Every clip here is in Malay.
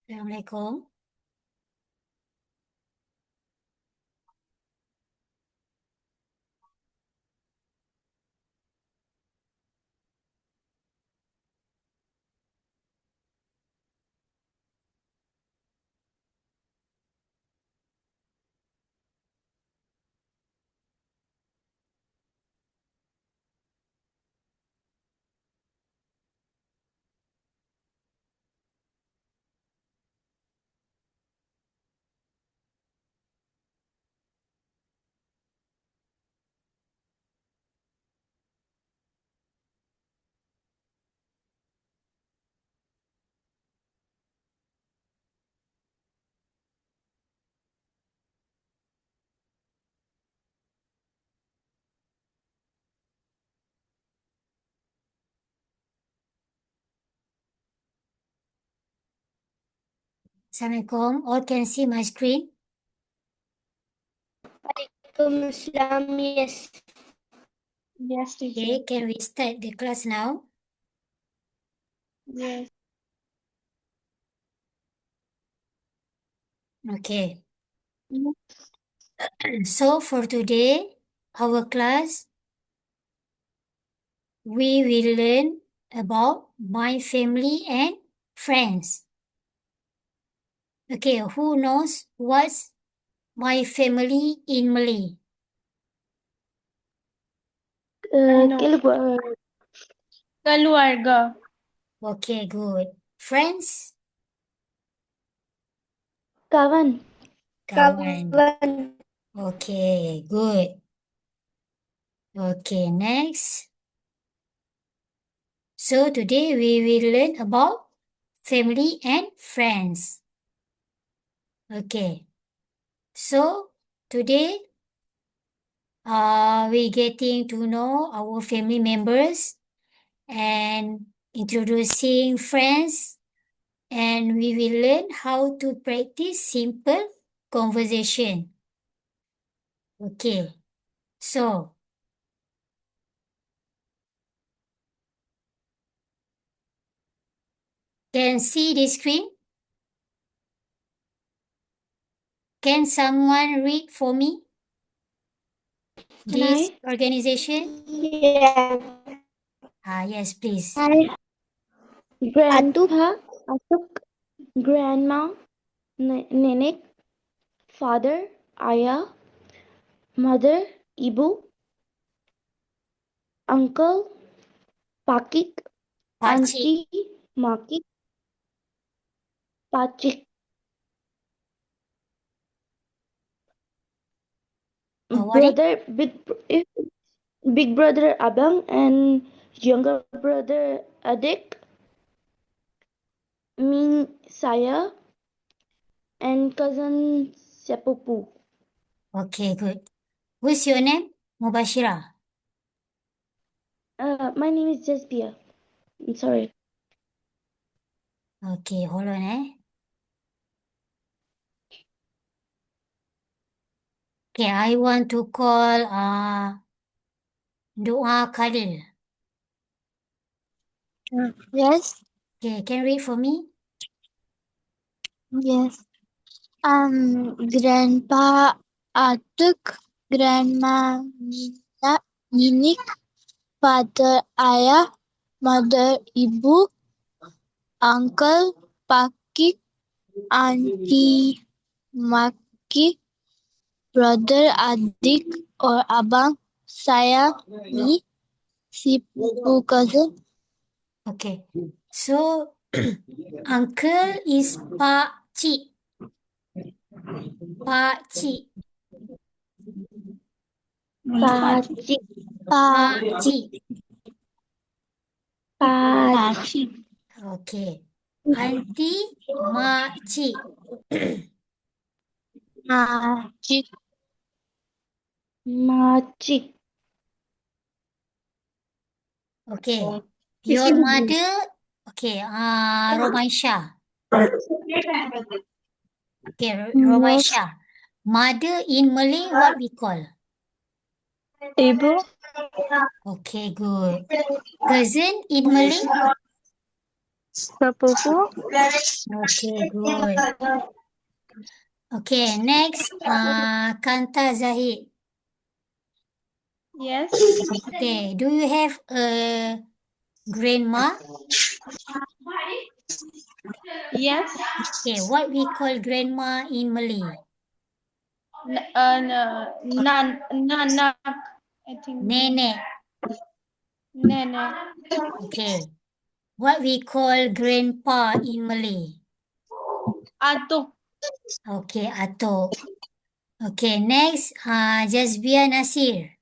Assalamualaikum. Assalamualaikum. All can see my screen? Waalaikumsalam. Yes. Yes, teacher. Okay, can we start the class now? Yes. Okay. So for today, our class, we will learn about my family and friends. Okay, who knows what's my family in Malay? Ano? Keluarga. Okay, good. Friends? Kawan. Kawan. Kawan. Okay, good. Okay, next. So today we will learn about family and friends. Okay. So today we getting to know our family members and introducing friends, and we will learn how to practice simple conversation. Okay. So can see the screen? Can someone read for me this organization? Yeah. Yes, please. Grandpa, Atuk, grandma, nenek, father, ayah, mother, ibu, uncle, pakik, Pakcik. auntie, makik, pacik. What is Brother, big brother abang and younger brother adik, me, saya, and cousin sepupu. Okay, good. What's your name? Mubashira. My name is Jasbia. I'm sorry. Okay, hold on, Okay, I want to call Doa Khalil. Yes. Okay, can you read for me? Yes. Grandpa Atuk, grandma Nina, Ninik, father Ayah, mother Ibu, uncle Pakik, auntie Makik, brother Adik or Abang, saya, me, sepupu cousin. Okay, so uncle is Pakcik. Pakcik. Pacik. Pakcik. Pacik. Okay. Auntie Makcik. Macik. Macik. Okay. Your mother, okay, Romaisha. Okay, Romaisha. Mother in Malay, what we call? Ibu. Okay, good. Cousin in Malay? Sepupu. Okay, good. Okay, next, Kanta Zahid. Yes. Okay, do you have a grandma? Yes. Okay, what we call grandma in Malay? Nanak. I think. Nenek. Nene. Okay, what we call grandpa in Malay? Atuk. Okay, atuk. Okay, next, Jazbia Nasir.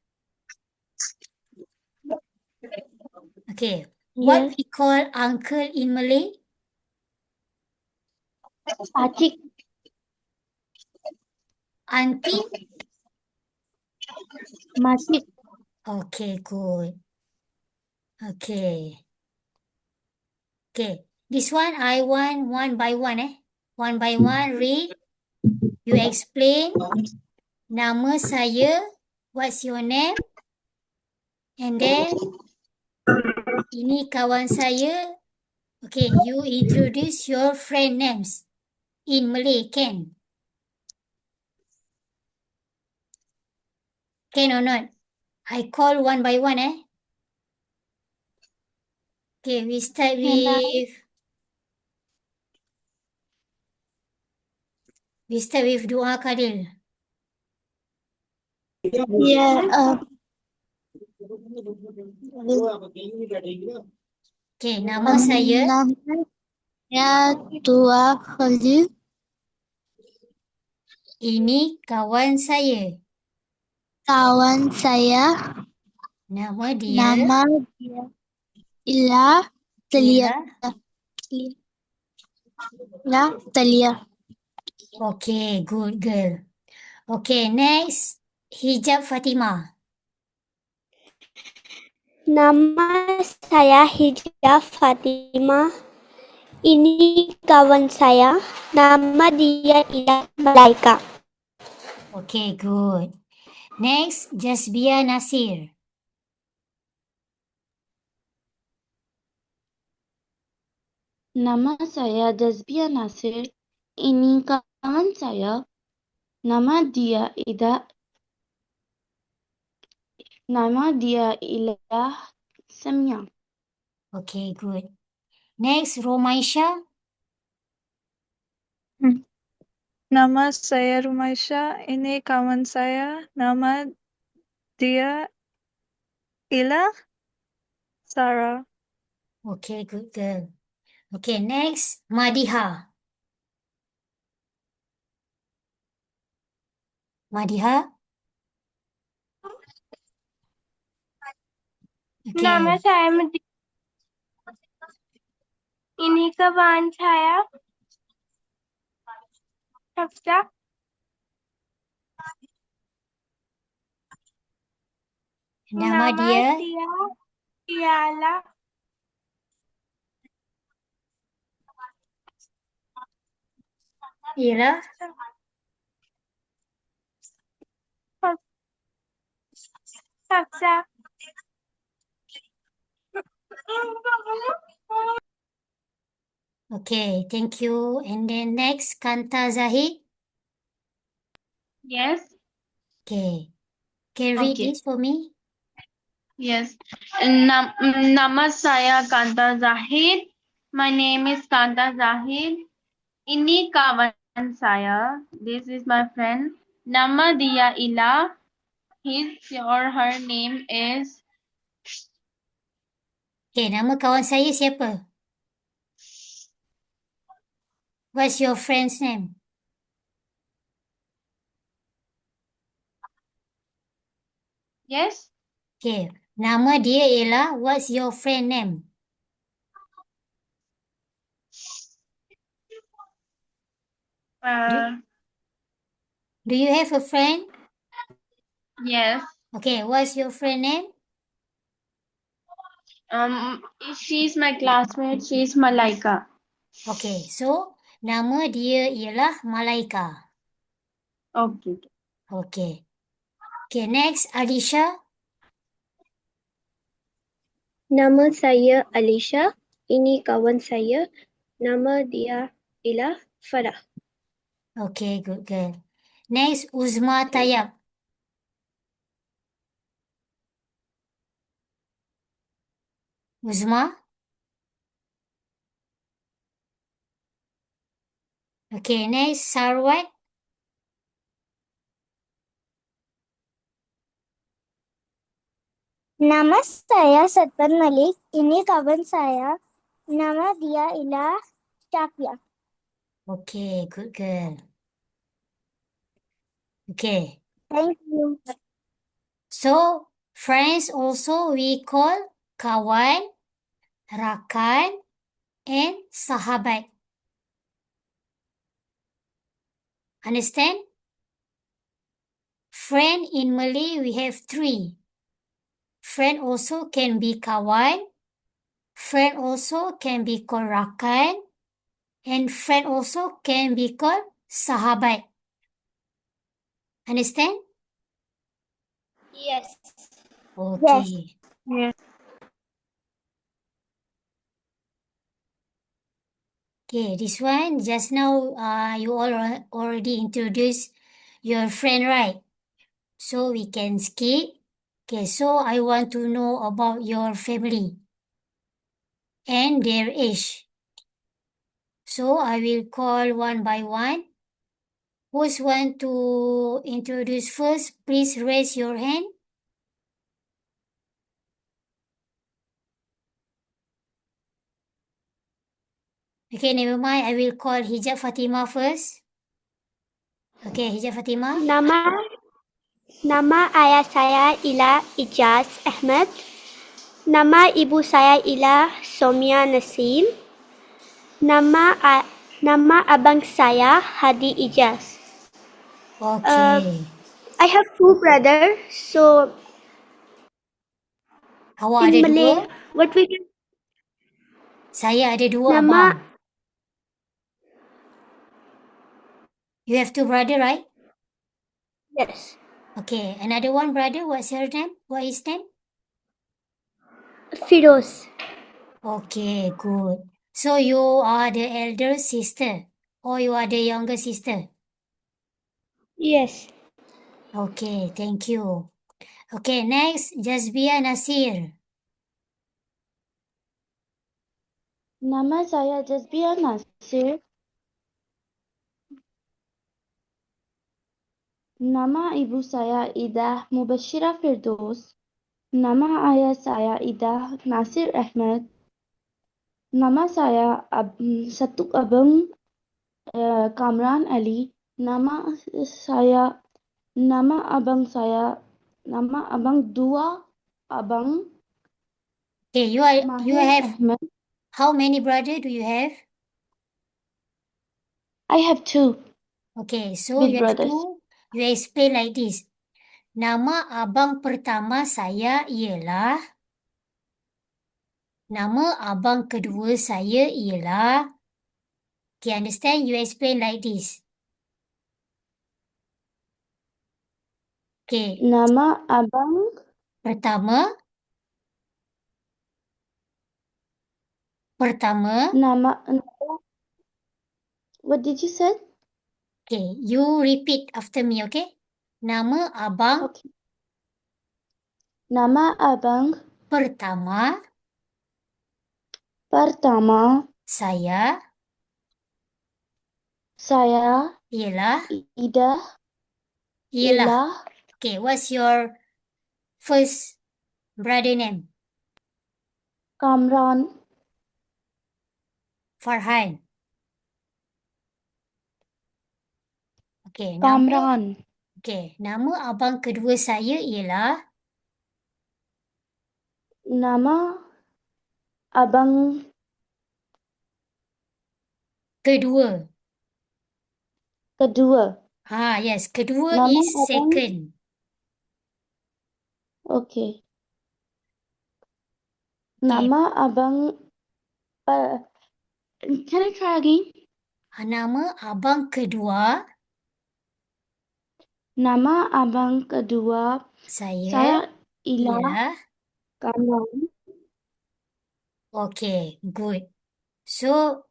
Okay, what Yes. we call uncle in Malay? Pakcik. Auntie? Makcik. Okay, good. Okay. Okay, this one I want one by one, One by one, read. You explain. Nama saya. What's your name? And then, ini kawan saya. Okay, you introduce your friend names in Malay, can? Can or not? I call one by one, Okay, we start with Dua Kadil. Yeah. Okay, nama saya. Namanya Dua Khalil. Ini kawan saya. Kawan saya. Nama dia Nama dia Ila Telia. ialah. Ila Telia. Okay, good girl. Okay, next, Hijab Fatimah. Nama saya Hijab Fatimah. Ini kawan saya. Nama dia ialah Malaika. Okay, good. Next, Jasbia Nasir. Nama saya Jazbia Nasir. Ini kawan saya. Nama dia ialah Samia. Okay, good. Next, Romaisha. Nama saya Rumaisha. Ini kawan saya. Nama dia Ila Sarah. Okay, good girl. Okay, next, Madiha. Madiha. Okay. Nama saya Madi. Ini kawan saya. Hafsa. Nama dia ialah ialah. Hafsa. Okay, thank you. And then next, Kanta Zahid. Yes. Okay. Can read Okay. this for me? Yes. Nama saya Kanta Zahid. My name is Kanta Zahid. Ini kawan saya. This is my friend. Nama dia Ila. His or her name is. Okay, nama kawan saya siapa? What's your friend's name? Yes. Okay, nama dia ialah, what's your friend name? Do you have a friend? Yes. Okay, what's your friend name? She's my classmate. She's Malaika. Okay, so nama dia ialah Malaika. Okay. Okay. Okay, next, Alisha. Nama saya Alisha. Ini kawan saya. Nama dia ialah Farah. Okay, good girl. Next, Uzma Tayyab. Uzma? Okay, next, Sarwat. Nama saya Satpan Malik. Ini kawan saya. Nama dia ialah Syafia. Okay, good girl. Okay. Thank you. So, friends also we call kawan, rakan, and sahabat. Understand? Friend in Malay we have 3. Friend also can be kawan, friend also can be called rakan, and friend also can be called sahabat. Understand? Yes. Okay. Yes. Okay, this one just now you all already introduced your friend, right? So we can skip. Okay, so I want to know about your family and their age. So I will call one by one. Who's want to introduce first? Please raise your hand. Okay, never mind. I will call Hijab Fatimah first. Okay, Hijab Fatimah. Nama ayah saya ialah Ijaz Ahmad. Nama ibu saya ialah Somia Nasim. Nama abang saya Hadi Ijaz. Okay. I have 2 brothers, so Awak in ada Malay, dua? what we can Saya ada dua nama abang. You have 2 brother, right? yes, Okay, another one brother. What's her name? What is his name? Firoz. Okay, good. So you are the elder sister or you are the younger sister? Yes. Okay, thank you. Okay, next, Jazbia Nasir. Nama saya Jazbia Nasir. Nama ibu saya Ida Mubashira Firdaus. Nama ayah saya Ida Nasir Ahmad. Nama saya satu abang Kamran Ali. Nama abang dua abang Okay, you have Ahmad. how many brother do you have? I have 2 Okay, so big you have brothers. to you explain like this. Nama abang pertama saya ialah, nama abang kedua saya ialah. Okay, understand? You explain like this. Okay, Nama abang pertama, nama what did you say? okay, you repeat after me, okay? Nama abang Okay. Nama abang pertama pertama saya saya ialah, Ida ialah Okay, what's your first brother name? Kamran Farhan. Okay, Kamran. nama abang kedua saya ialah, Nama abang kedua. kedua. Yes, kedua Nama is abang second. okay. Okay, Nama abang can I try again? nama abang kedua Nama abang kedua saya saya ialah ialah, Kamran. Okay, good. So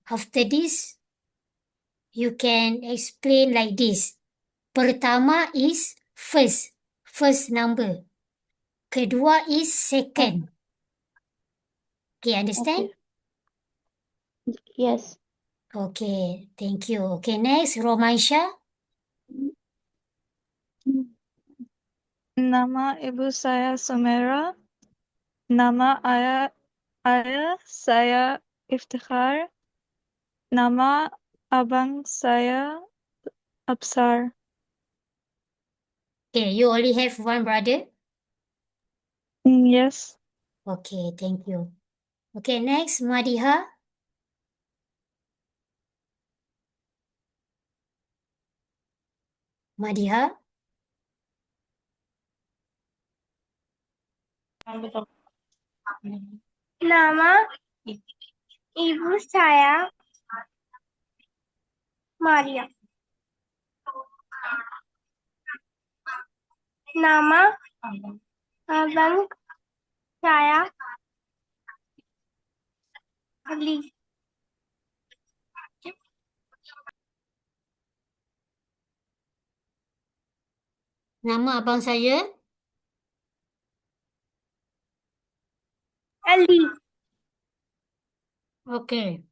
after this, you can explain like this. Pertama is first number. Kedua is second. Okay, understand? Okay. Yes. Okay, thank you. Okay, next, Romansha. Nama ibu saya Sumera. Nama ayah saya Iftikhar. Nama abang saya Absar. Okay, you only have one brother? Yes. Okay, thank you. Okay, next, Madiha. Madiha. Nama ibu saya Maria. Nama abang saya Ali. Nama abang saya? Ali. Okay.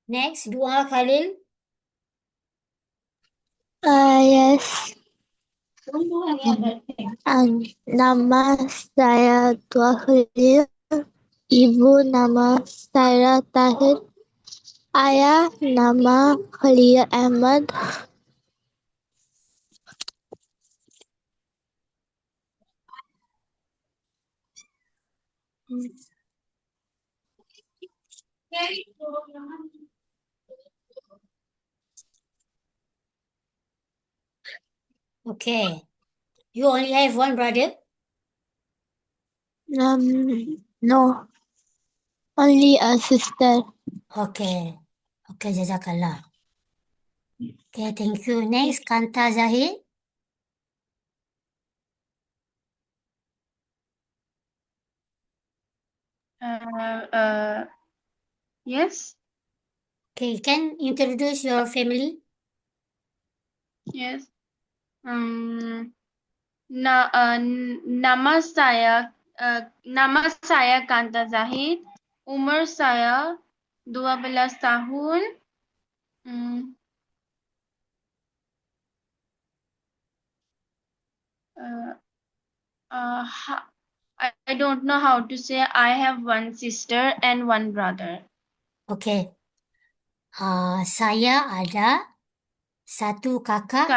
Next, Dua Khalil. Yes. Nama saya Dua Khalil. Ibu nama saya Tahir. Ayah nama Khalil Ahmad. Okay. You only have one brother? No, only a sister. Okay. Okay, Jazakallah. Okay, thank you. Next, Kanta Zahid. Yes. Okay, you can introduce your family? Yes. Nama saya Kanta Zahid. Umur saya 12 tahun. Hmm, I don't know how to say. I have one sister and one brother. Okay. Saya ada satu kakak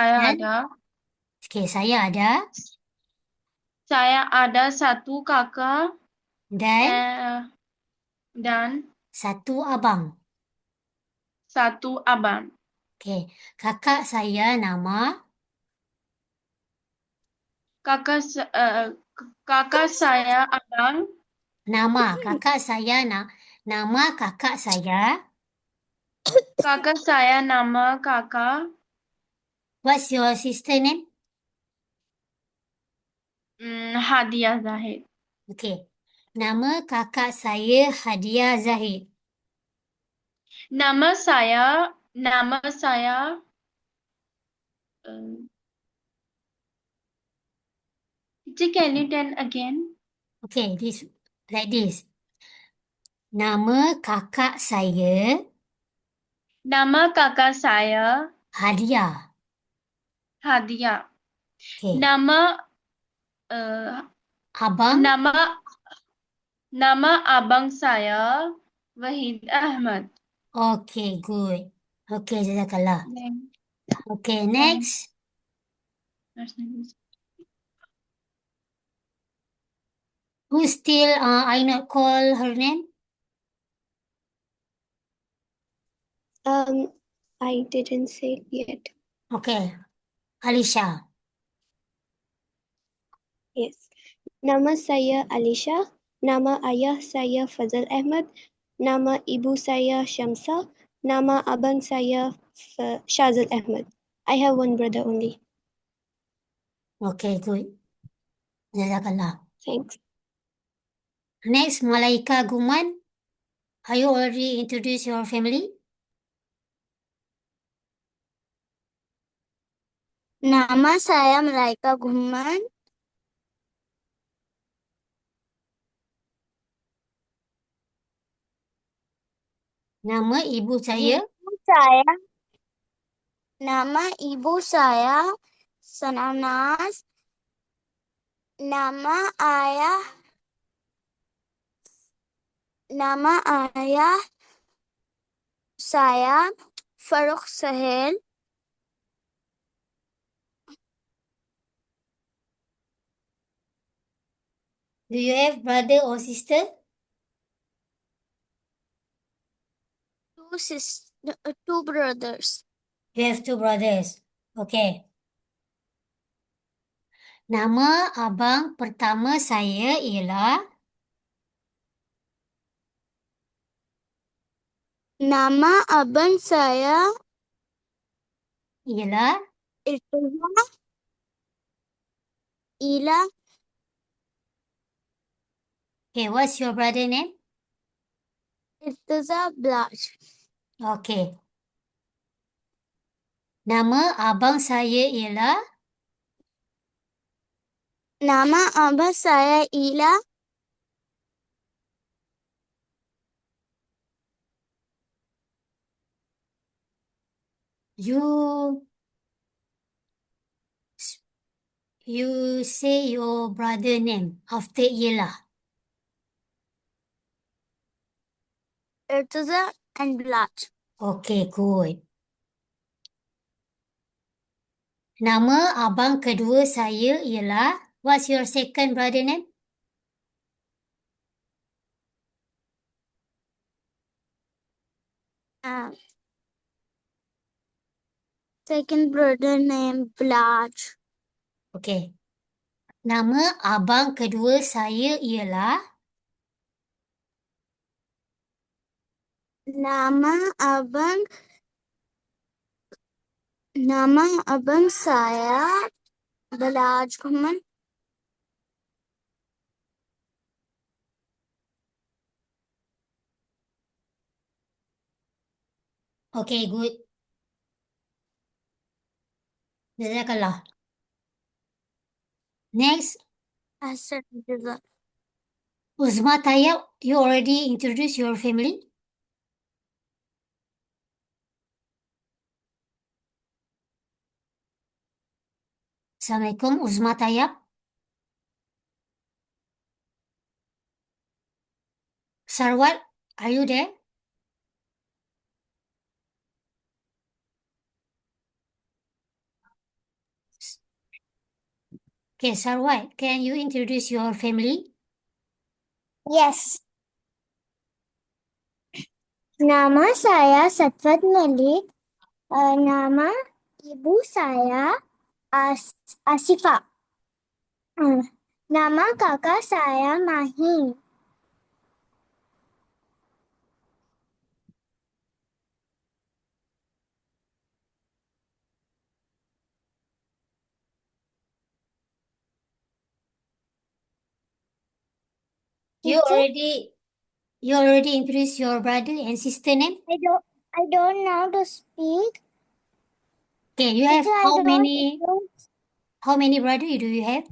saya ada satu kakak dan dan satu abang. satu abang. Okay. Kakak saya nama Kakak saya abang. nama kakak saya nama kakak saya. Kakak saya nama kakak. What's your sister name? Hadiah Zahid. Okay. Nama kakak saya Hadiah Zahid. Nama saya Teacher, can you tell again? Okay, like this. Nama kakak saya Nama kakak saya Hadiah. Hadiah. Okay. Nama Abang nama abang saya Wahid Ahmad. Okay, good. Okay, Jazakallah. Okay, next. Who still I not call her name? I didn't say it yet. Okay. Alisha. Yes. Nama saya Alisha. Nama ayah saya Fazal Ahmad. Nama ibu saya Syamsa. Nama abang saya Shazil Ahmad. I have one brother only. Okay, good. Jazakallah. Thanks. Next, Malaika Guman. Are you already introduced your family? Nama saya Malaika Guman. Nama ibu saya? Nama ibu saya Sananas. Nama ayah saya Farooq Sahel. Do you have brother or sister? Two brothers. You have two brothers. Okay. Nama abang pertama saya ialah? Nama abang saya Ialah? Ila. Okay, what's your brother name? Irtaza Blaj. Okay. Nama abang saya ialah? Nama abang saya Ila. You say your brother name after ialah. Irtaza and Blaj. Okay, good. Nama abang kedua saya ialah? What's your second brother name? Second brother name Blaj. Okay. Nama abang kedua saya ialah? Nama abang saya Blaj Guman. Okay, good. Jazakallah. Next, Uzma Tayyab, you already introduced your family? Assalamualaikum, Uzma Tayyab. Sarwat, are you there? Okay, Sarwat, can you introduce your family? Yes. Nama saya Satwat Malik. Nama ibu saya Asifah. Nama kakak saya Mahi. You already introduced your brother and sister name? I don't know to speak. Okay, you have Teacher, how many brother do you have?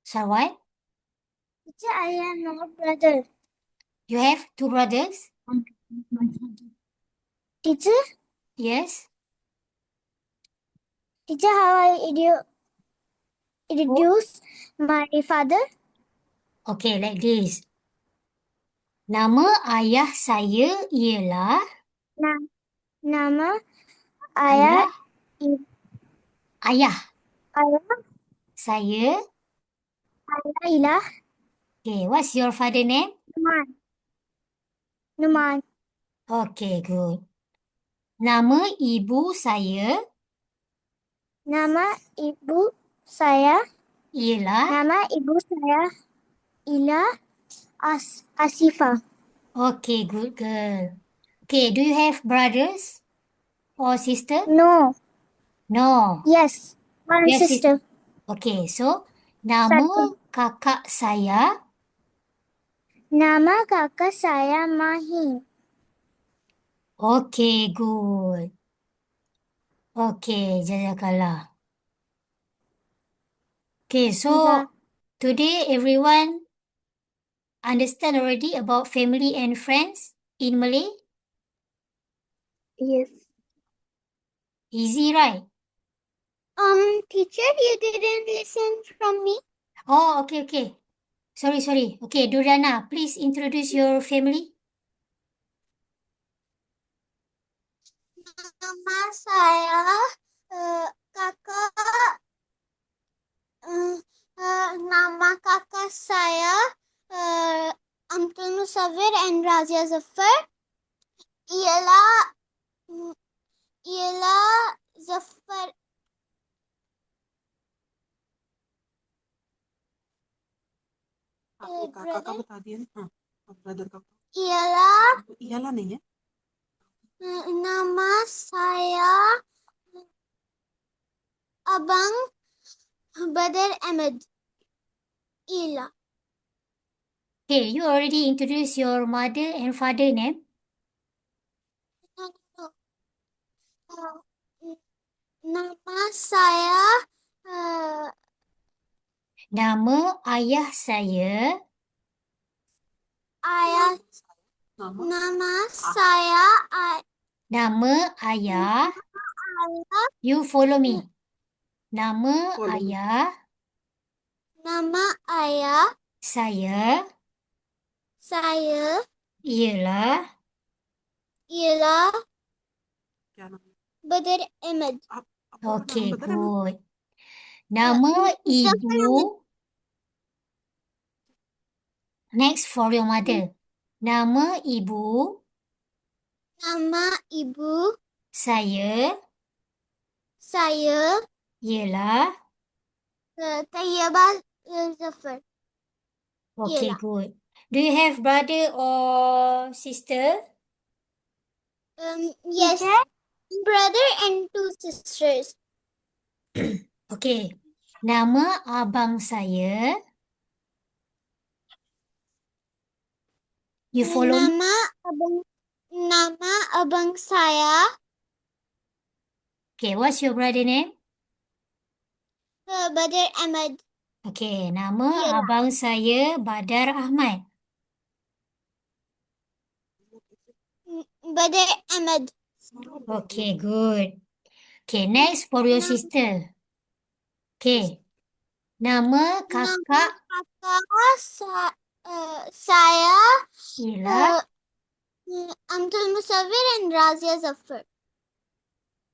Sarwat, Teacher, I have no brother. you have two brothers? Teacher, Yes. how I introduce my father? Okay, like this. Nama ayah saya ialah? Nama ayah saya. Ilah Okay, what's your father name? Numan. Okay, good. Nama ibu saya? Nama ibu saya, Ialah. nama ibu saya ialah Asifah. Okay, good girl. Okay, do you have brothers or sister? No, No. yes, one Yes, sister. Okay, so nama Satu. kakak saya. Nama kakak saya Mahi. Okay, good. Okay, jazakallah. Okay, so Jaza- today everyone understand already about family and friends in Malay? Yes. Easy, right? Teacher, you didn't listen from me. Oh, okay. Sorry. Okay, Durana, please introduce your family. Nama saya kakak. Nama kakak saya Amtul Musawir and Razia Zafar. Ialah Zafar. आपको काका का बता दिया ना। हाँ, अब ब्रदर का Ialah इयाला नहीं है। nama saya Abang Badar Ahmed. Ialah. Okay, you already introduced your mother and father name. Nama saya Nama ayah saya. ayah. Nama saya Nama ayah. ayah. You follow me. Nama Follow me. ayah Nama ayah saya saya ialah. क्या नाम है? Badar Ahmed. आपका Okay, नाम बता रहे हैं? good. Nama ibu. Next for your mother. Nama ibu Nama ibu saya saya ialah. Tayyibah Zafar. Okay, Ialah. good. Do you have brother or sister? Yes, brother and two sisters. Okay. Nama abang saya. You follow me? Nama abang saya Okay, what's your brother name? Badar Ahmed. Okay, nama Ialah. abang saya Badar Ahmad. Badar Ahmed. Okay, good. Okay, next for your sister. Okay. Nama kakak Saya ialah. Amtul Musawir and Razia Zafar.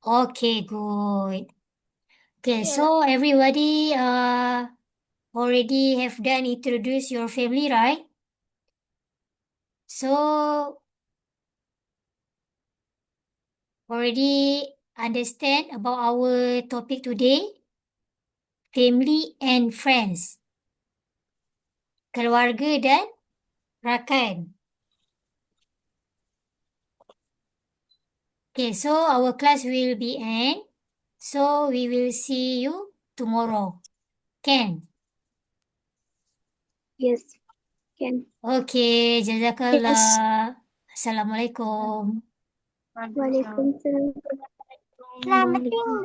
Okay, good. Okay, Yeah. so everybody already have done introduce your family, right? So already understand about our topic today, family and friends. Keluarga dan rakan. Okay, so our class will be end. So we will see you tomorrow. Can? Yes. Can. Okay, jazakallah. Assalamualaikum. Waalaikumsalam. Selamat tinggal.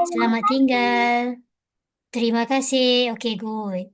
Selamat tinggal. Terima kasih. Okay, good.